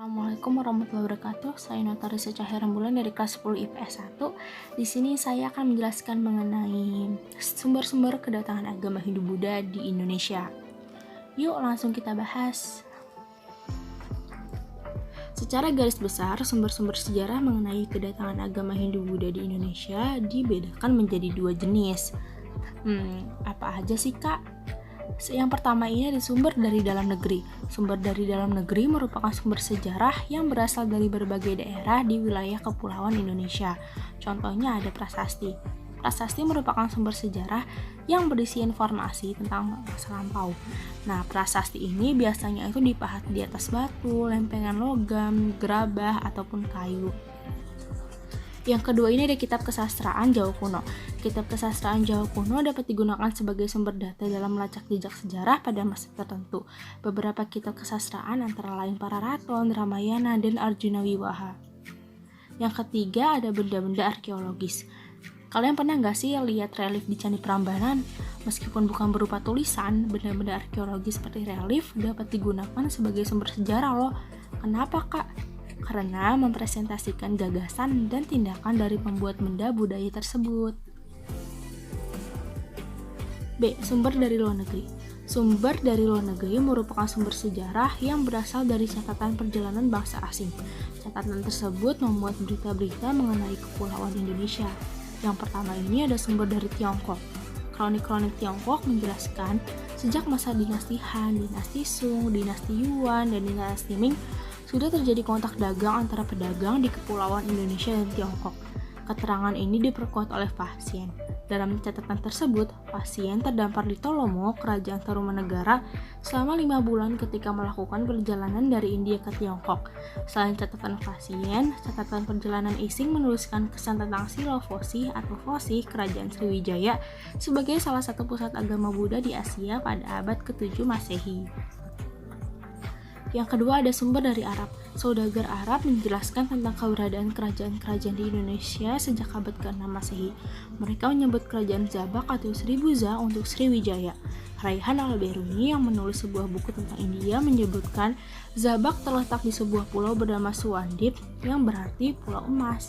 Assalamualaikum warahmatullahi wabarakatuh. Saya Notaris Cahaya Rembulan dari kelas 10 IPS 1. Di sini saya akan menjelaskan mengenai sumber-sumber kedatangan agama Hindu-Buddha di Indonesia. Yuk langsung kita bahas. Secara garis besar, sumber-sumber sejarah mengenai kedatangan agama Hindu-Buddha di Indonesia dibedakan menjadi dua jenis. Apa aja sih, Kak? Yang pertama ini ada sumber dari dalam negeri. Sumber dari dalam negeri merupakan sumber sejarah yang berasal dari berbagai daerah di wilayah kepulauan Indonesia. Contohnya ada prasasti. Prasasti merupakan sumber sejarah yang berisi informasi tentang masa lampau. Nah, prasasti ini biasanya itu dipahat di atas batu, lempengan logam, gerabah, ataupun kayu. Yang kedua ini ada kitab kesastraan Jawa kuno. Kitab kesastraan Jawa kuno dapat digunakan sebagai sumber data dalam melacak jejak sejarah pada masa tertentu. Beberapa kitab kesastraan antara lain Pararaton, Ramayana, dan Arjuna Wiwaha. Yang ketiga ada benda-benda arkeologis. Kalian pernah nggak sih lihat relief di Candi Prambanan? Meskipun bukan berupa tulisan, benda-benda arkeologis seperti relief dapat digunakan sebagai sumber sejarah loh. Kenapa, Kak? Karena mempresentasikan gagasan dan tindakan dari pembuat benda budaya tersebut. B. Sumber dari luar negeri. Sumber dari luar negeri merupakan sumber sejarah yang berasal dari catatan perjalanan bangsa asing. Catatan tersebut memuat berita-berita mengenai kepulauan Indonesia. Yang pertama ini ada sumber dari Tiongkok. Kronik-kronik Tiongkok menjelaskan sejak masa dinasti Han, dinasti Sung, dinasti Yuan, dan dinasti Ming sudah terjadi kontak dagang antara pedagang di kepulauan Indonesia dan Tiongkok. Keterangan ini diperkuat oleh Pasien. Dalam catatan tersebut, Pasien terdampar di Tolomo, Kerajaan Tarumanegara, selama 5 bulan ketika melakukan perjalanan dari India ke Tiongkok. Selain catatan Pasien, catatan perjalanan Ising menuliskan kesan tentang Silofosi atau Fosi Kerajaan Sriwijaya sebagai salah satu pusat agama Buddha di Asia pada abad ke-7 Masehi. Yang kedua ada sumber dari Arab. Saudagar Arab menjelaskan tentang keberadaan kerajaan-kerajaan di Indonesia sejak abad ke-6 Masehi. Mereka menyebut kerajaan Zabak atau Sribuza untuk Sriwijaya. Raihan al-Biruni yang menulis sebuah buku tentang India menyebutkan Zabak terletak di sebuah pulau bernama Suwandip yang berarti pulau emas.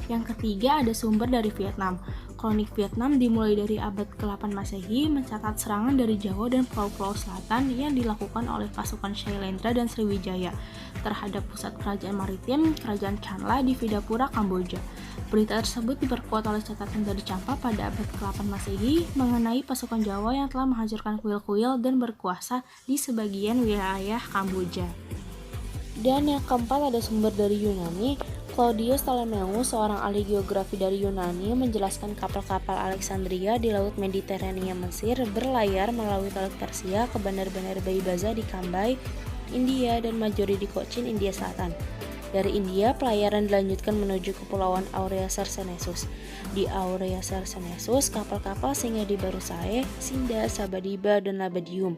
Yang ketiga ada sumber dari Vietnam. Kronik Vietnam dimulai dari abad ke-8 Masehi mencatat serangan dari Jawa dan pulau-pulau selatan yang dilakukan oleh pasukan Shailendra dan Sriwijaya terhadap pusat kerajaan maritim Kerajaan Chanla di Vidapura, Kamboja. Berita tersebut diperkuat oleh catatan dari Champa pada abad ke-8 Masehi mengenai pasukan Jawa yang telah menghancurkan kuil-kuil dan berkuasa di sebagian wilayah Kamboja. Dan yang keempat ada sumber dari Yunani. Claudius Ptolemeus, seorang ahli geografi dari Yunani, menjelaskan kapal-kapal Alexandria di Laut Mediterania Mesir berlayar melalui Teluk Persia ke bandar-bandar Baibaza di Cambay, India, dan Majori di Cochin, India Selatan. Dari India, pelayaran dilanjutkan menuju Kepulauan Aurea Cercenesus. Di Aurea Cercenesus, kapal-kapal singgah di Barusae, Sinda, Sabadiba, dan Labadium.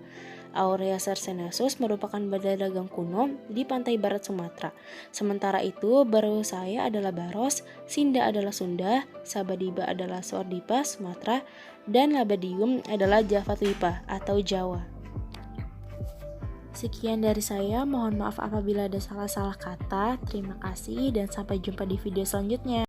Aurea Cercenesus merupakan bandar dagang kuno di pantai barat Sumatera. Sementara itu, Barusae adalah Baros, Sinda adalah Sunda, Sabadiba adalah Sordipa, Sumatera, dan Labadium adalah Javatwipa atau Jawa. Sekian dari saya, mohon maaf apabila ada salah-salah kata. Terima kasih dan sampai jumpa di video selanjutnya.